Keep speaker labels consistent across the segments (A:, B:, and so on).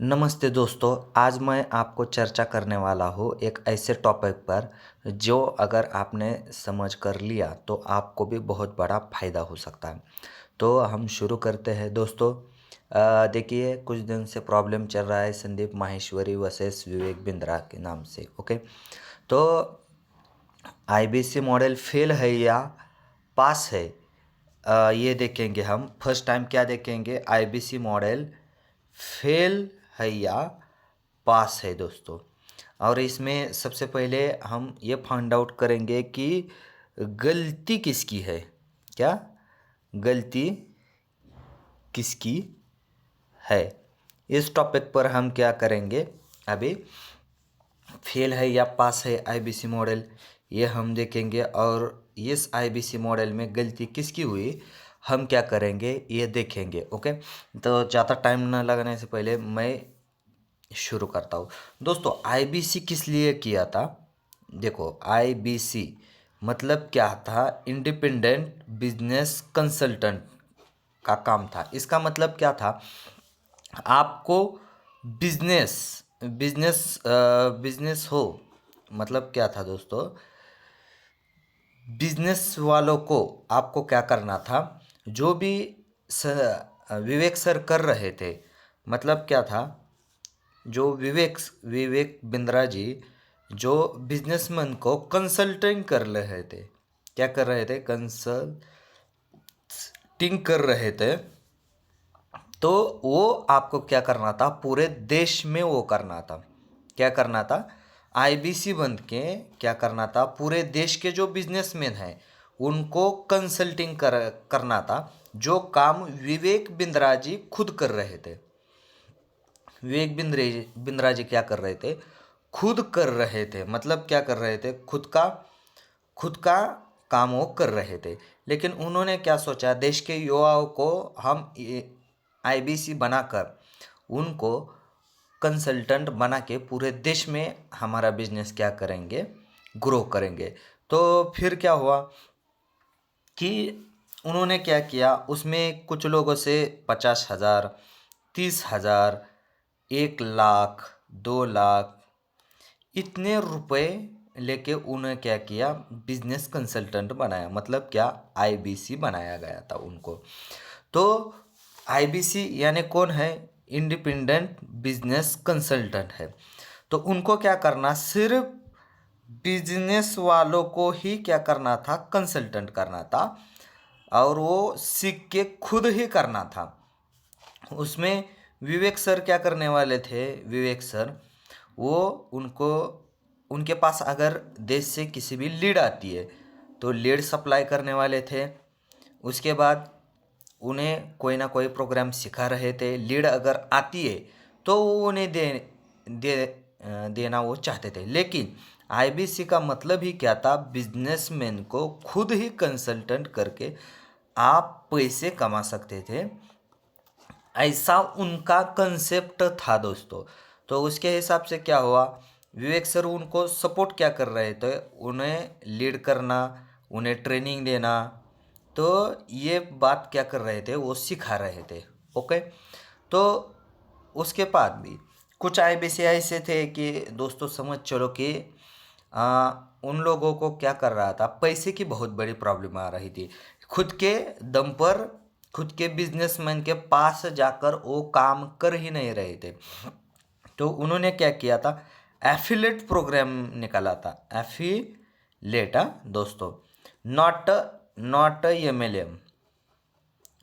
A: नमस्ते दोस्तों, आज मैं आपको चर्चा करने वाला हूँ एक ऐसे टॉपिक पर जो अगर आपने समझ कर लिया तो आपको भी बहुत बड़ा फ़ायदा हो सकता है। तो हम शुरू करते हैं दोस्तों। देखिए, कुछ दिन से प्रॉब्लम चल रहा है संदीप माहेश्वरी वर्सेस विवेक बिंद्रा के नाम से। ओके, तो आईबीसी मॉडल फेल है या पास है, ये देखेंगे हम। फर्स्ट टाइम क्या देखेंगे, आईबीसी मॉडल फेल है या पास है दोस्तों। और इसमें सबसे पहले हम ये फाइंड आउट करेंगे कि गलती किसकी है। क्या गलती किसकी है, इस टॉपिक पर हम क्या करेंगे अभी। फेल है या पास है आईबीसी मॉडल, ये हम देखेंगे। और इस आईबीसी मॉडल में गलती किसकी हुई हम क्या करेंगे ये देखेंगे। ओके, तो ज़्यादा टाइम ना लगाने से पहले मैं शुरू करता हूँ। दोस्तों, आईबीसी किस लिए किया था। देखो, आईबीसी मतलब क्या था, इंडिपेंडेंट बिजनेस कंसल्टेंट का काम था। इसका मतलब क्या था, आपको बिजनेस बिजनेस बिजनेस हो, मतलब क्या था दोस्तों, बिजनेस वालों को आपको क्या करना था, जो भी विवेक सर कर रहे थे, मतलब क्या था, जो विवेक विवेक बिंद्रा जी जो बिजनेसमैन को कंसल्टिंग कर रहे थे, क्या कर रहे थे, कंसल्टिंग कर रहे थे। तो वो आपको क्या करना था, पूरे देश में वो करना था। क्या करना था, आईबीसी बन के क्या करना था, पूरे देश के जो बिजनेसमैन हैं उनको कंसल्टिंग करना था, जो काम विवेक बिंद्रा जी खुद कर रहे थे। विवेक बिंद्रा जी क्या कर रहे थे, खुद कर रहे थे, मतलब क्या कर रहे थे, खुद का काम वो कर रहे थे। लेकिन उन्होंने क्या सोचा, देश के युवाओं को हम आईबीसी बनाकर उनको कंसल्टेंट बना के पूरे देश में हमारा बिजनेस क्या करेंगे, ग्रो करेंगे। तो फिर क्या हुआ कि उन्होंने क्या किया, उसमें कुछ लोगों से 50,000, 30,000, 1 लाख, 2 लाख इतने रुपए लेके उन्हें क्या किया, बिजनेस कंसल्टेंट बनाया। मतलब क्या, आईबीसी बनाया गया था उनको। तो आईबीसी यानी कौन है, इंडिपेंडेंट बिजनेस कंसल्टेंट है। तो उनको क्या करना, सिर्फ बिजनेस वालों को ही क्या करना था, कंसल्टेंट करना था। और वो सीख के खुद ही करना था। उसमें विवेक सर क्या करने वाले थे, विवेक सर वो उनको, उनके पास अगर देश से किसी भी लीड आती है तो लीड सप्लाई करने वाले थे। उसके बाद उन्हें कोई ना कोई प्रोग्राम सिखा रहे थे। लीड अगर आती है तो वो उन्हें देना वो चाहते थे। लेकिन आईबीसी का मतलब ही क्या था, बिजनेसमैन को खुद ही कंसल्टेंट करके आप पैसे कमा सकते थे, ऐसा उनका कंसेप्ट था दोस्तों। तो उसके हिसाब से क्या हुआ, विवेक सर उनको सपोर्ट क्या कर रहे थे, उन्हें लीड करना, उन्हें ट्रेनिंग देना। तो ये बात क्या कर रहे थे, वो सिखा रहे थे। ओके, तो उसके बाद भी कुछ आईबीसी ऐसे थे कि दोस्तों समझ चलो कि उन लोगों को क्या कर रहा था, पैसे की बहुत बड़ी प्रॉब्लम आ रही थी। खुद के दम पर, खुद के बिजनेसमैन के पास जाकर वो काम कर ही नहीं रहे थे। तो उन्होंने क्या किया था, एफिलेट प्रोग्राम निकाला था। एफिलेट दोस्तों, not not MLM.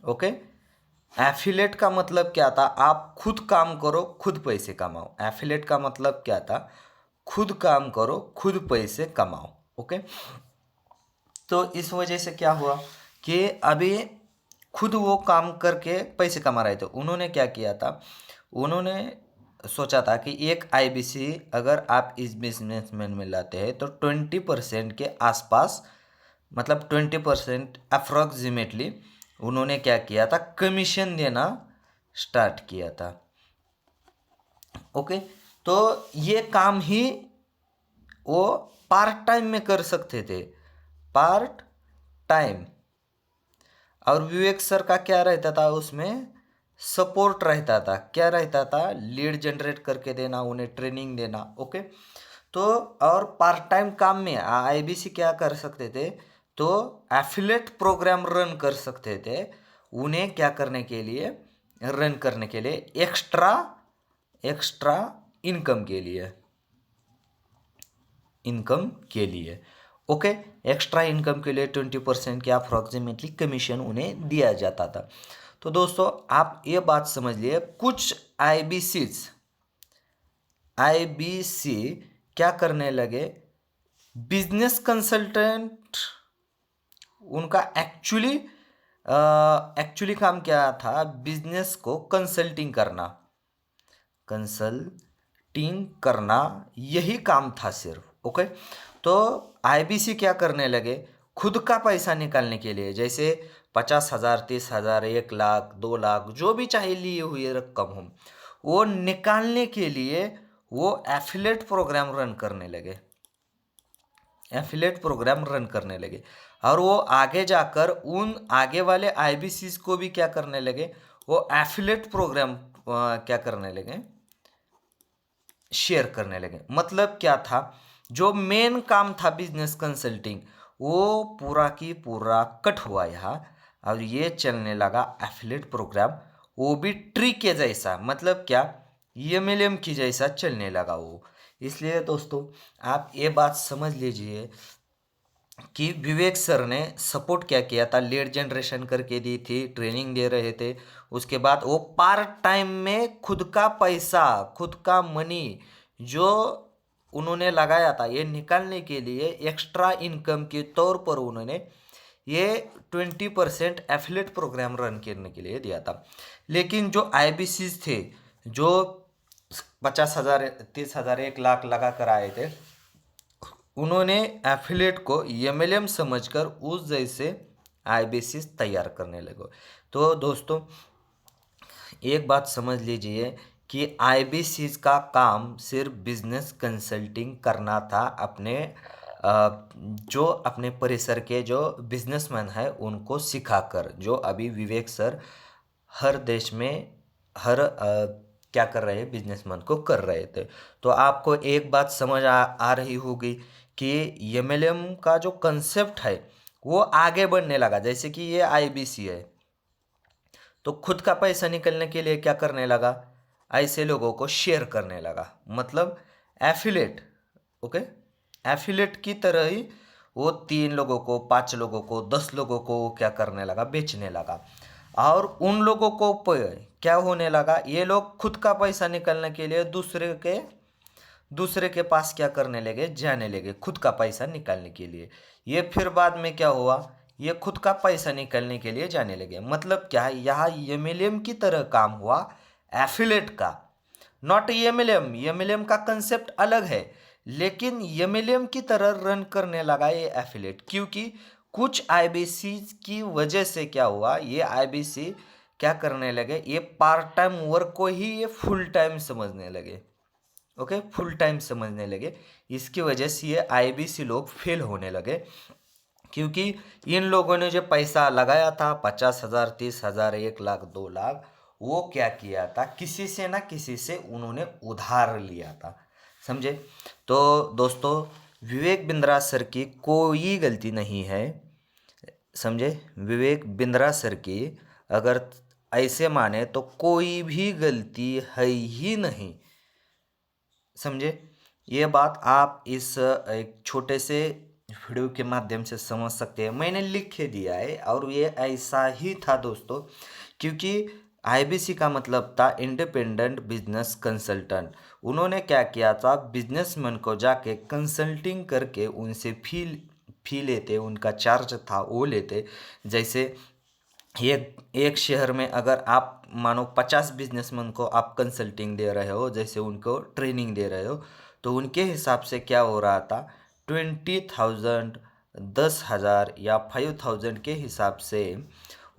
A: Okay, affiliate का मतलब क्या था, आप खुद काम करो खुद पैसे कमाओ। एफिलेट का मतलब क्या था, खुद काम करो खुद पैसे कमाओ। ओके, तो इस वजह से क्या हुआ कि अभी खुद वो काम करके पैसे कमा रहे थे। उन्होंने क्या किया था, उन्होंने सोचा था कि एक आईबीसी अगर आप इस बिजनेसमैन में लाते हैं तो 20% के आसपास, मतलब 20% अप्रॉक्सीमेटली उन्होंने क्या किया था, कमीशन देना स्टार्ट किया था। ओके, तो ये काम ही वो पार्ट टाइम में कर सकते थे, पार्ट टाइम। और विवेक सर का क्या रहता था उसमें, सपोर्ट रहता था। क्या रहता था? लीड जनरेट करके देना, उन्हें ट्रेनिंग देना। ओके, तो और पार्ट टाइम काम में आईबीसी क्या कर सकते थे? तो एफिलेट प्रोग्राम रन कर सकते थे, उन्हें क्या करने के लिए? रन करने के लिए, एक्स्ट्रा एक्स्ट्रा इनकम के लिए, इनकम के लिए। ओके, एक्स्ट्रा इनकम के लिए 20% के अप्रॉक्सीमेटली कमीशन उन्हें दिया जाता था। तो दोस्तों आप ये बात समझ लिए, कुछ आईबीसी क्या करने लगे? बिजनेस कंसल्टेंट, उनका एक्चुअली काम क्या था? बिजनेस को कंसल्टिंग करना, यही काम था सिर्फ। ओके, तो आईबीसी क्या करने लगे? खुद का पैसा निकालने के लिए, जैसे 50,000, 30,000, 1 लाख, 2 लाख, जो भी चाहे लिए हुए रकम हो, वो निकालने के लिए वो एफिलेट प्रोग्राम रन करने लगे, एफिलेट प्रोग्राम रन करने लगे। और वो आगे जाकर उन आगे वाले आईबीसीज को भी क्या करने लगे? वो एफिलेट प्रोग्राम क्या करने लगे? शेयर करने लगे। मतलब क्या था? जो मेन काम था बिजनेस कंसल्टिंग, वो पूरा की पूरा कट हुआ यहाँ, और ये चलने लगा एफिलेट प्रोग्राम, वो भी ट्री के जैसा, मतलब क्या? एमएलएम की जैसा चलने लगा वो। इसलिए दोस्तों आप ये बात समझ लीजिए कि विवेक सर ने सपोर्ट क्या किया था? लीड जनरेशन करके दी थी, ट्रेनिंग दे रहे थे, उसके बाद वो पार्ट टाइम में खुद का पैसा, खुद का मनी जो उन्होंने लगाया था ये निकालने के लिए, एक्स्ट्रा इनकम के तौर पर उन्होंने ये 20% एफिलेट प्रोग्राम रन करने के लिए दिया था। लेकिन जो आईबीसीज थे, जो 50,000, 30,000, 1 लाख लगा कर आए थे, उन्होंने एफिलेट को एमएलएम समझकर उस जैसे आईबीसी तैयार करने लगे। तो दोस्तों एक बात समझ लीजिए कि आईबीसी का काम सिर्फ बिजनेस कंसल्टिंग करना था, अपने जो अपने परिसर के जो बिजनेसमैन हैं उनको सिखाकर, जो अभी विवेक सर हर देश में हर क्या कर रहे हैं? बिजनेसमैन को कर रहे थे। तो आपको एक बात समझ आ रही होगी कि एमएलएम का जो कंसेप्ट है वो आगे बढ़ने लगा। जैसे कि ये आईबीसी है, तो खुद का पैसा निकलने के लिए क्या करने लगा? ऐसे लोगों को शेयर करने लगा, मतलब एफिलेट। ओके, एफिलेट की तरह ही वो 3 लोगों को, 5 लोगों को, 10 लोगों को क्या करने लगा? बेचने लगा। और उन लोगों को क्या होने लगा? ये लोग खुद का पैसा निकलने के लिए दूसरे के पास क्या करने लगे? जाने लगे खुद का पैसा निकालने के लिए। ये फिर बाद में क्या हुआ? ये खुद का पैसा निकालने के लिए जाने लगे। मतलब क्या है? यहाँ एमएलएम की तरह काम हुआ एफिलेट का, नॉट एमएलएम। एमएलएम का कंसेप्ट अलग है, लेकिन एमएलएम की तरह रन करने लगा ये एफिलेट। क्योंकि कुछ आईबीसी की वजह से क्या हुआ? ये आईबीसी क्या करने लगे? ये पार्ट टाइम वर्क को ही ये फुल टाइम समझने लगे। ओके, फुल टाइम समझने लगे। इसकी वजह से ये आईबीसी लोग फेल होने लगे, क्योंकि इन लोगों ने जो पैसा लगाया था 50,000, 30,000, 1 लाख, 2 लाख, वो क्या किया था? किसी से ना किसी से उन्होंने उधार लिया था। समझे? तो दोस्तों विवेक बिंद्रा सर की कोई गलती नहीं है। समझे? विवेक बिंद्रा सर की अगर ऐसे माने तो कोई भी गलती है ही नहीं। समझे? ये बात आप इस एक छोटे से वीडियो के माध्यम से समझ सकते हैं। मैंने लिख के दिया है और ये ऐसा ही था दोस्तों, क्योंकि आईबीसी का मतलब था इंडिपेंडेंट बिजनेस कंसल्टेंट। उन्होंने क्या किया था? बिजनेसमैन को जाके कंसल्टिंग करके उनसे फी लेते, उनका चार्ज था वो लेते। जैसे एक शहर में अगर आप मानो 50 बिजनेसमैन को आप कंसल्टिंग दे रहे हो, जैसे उनको ट्रेनिंग दे रहे हो, तो उनके हिसाब से क्या हो रहा था? 20,000, 10,000 या 5,000 के हिसाब से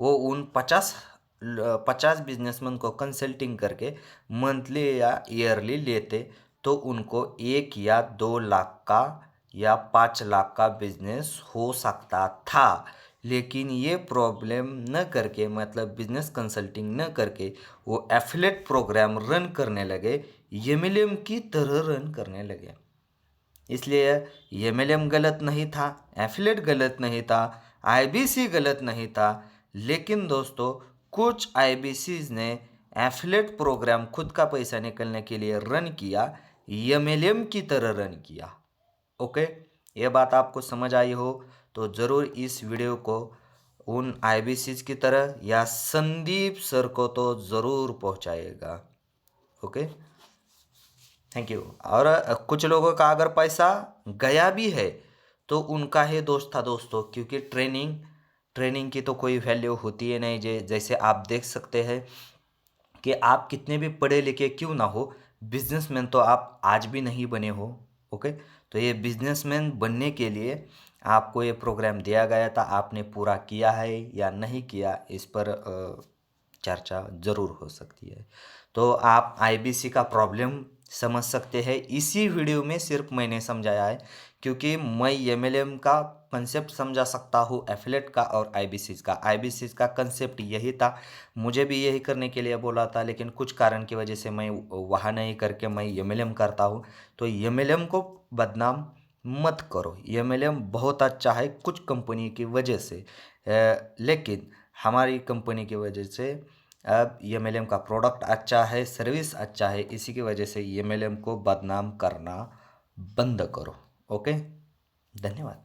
A: वो उन 50 बिजनेसमैन को कंसल्टिंग करके मंथली या ईयरली लेते, तो उनको 1 या 2 लाख का या 5 लाख का बिजनेस हो सकता था। लेकिन ये प्रॉब्लम न करके, मतलब बिजनेस कंसल्टिंग न करके वो एफिलेट प्रोग्राम रन करने लगे, एमएलएम की तरह रन करने लगे। इसलिए एमएलएम गलत नहीं था, एफिलेट गलत नहीं था, आईबीसी गलत नहीं था, लेकिन दोस्तों कुछ आईबीसीज ने एफिलेट प्रोग्राम खुद का पैसा निकलने के लिए रन किया, एमएलएम की तरह रन किया। ओके, ये बात आपको समझ आई हो तो ज़रूर इस वीडियो को उन आईबीसीज की तरह या संदीप सर को तो ज़रूर पहुंचाएगा। Okay, thank you. और कुछ लोगों का अगर पैसा गया भी है तो उनका ही दोस्त था दोस्तों, क्योंकि ट्रेनिंग की तो कोई वैल्यू होती है नहीं। जैसे आप देख सकते हैं कि आप कितने भी पढ़े लिखे क्यों ना हो, बिजनेसमैन तो आप आज भी नहीं बने हो। ओके, तो ये बिजनेसमैन बनने के लिए आपको ये प्रोग्राम दिया गया था, आपने पूरा किया है या नहीं किया इस पर चर्चा ज़रूर हो सकती है। तो आप आईबीसी का प्रॉब्लम समझ सकते हैं, इसी वीडियो में सिर्फ मैंने समझाया है, क्योंकि मैं एमएलएम का कंसेप्ट समझा सकता हूँ, एफिलेट का और आईबीसीज का कंसेप्ट यही था। मुझे भी यही करने के लिए बोला था, लेकिन कुछ कारण की वजह से मैं वहाँ नहीं करके मैं एमएलएम करता हूँ। तो एमएलएम को बदनाम मत करो, एमएलएम बहुत अच्छा है कुछ कंपनी की वजह से, लेकिन हमारी कंपनी की वजह से अब एमएलएम का प्रोडक्ट अच्छा है, सर्विस अच्छा है, इसी की वजह से एमएलएम को बदनाम करना बंद करो। ओके, धन्यवाद।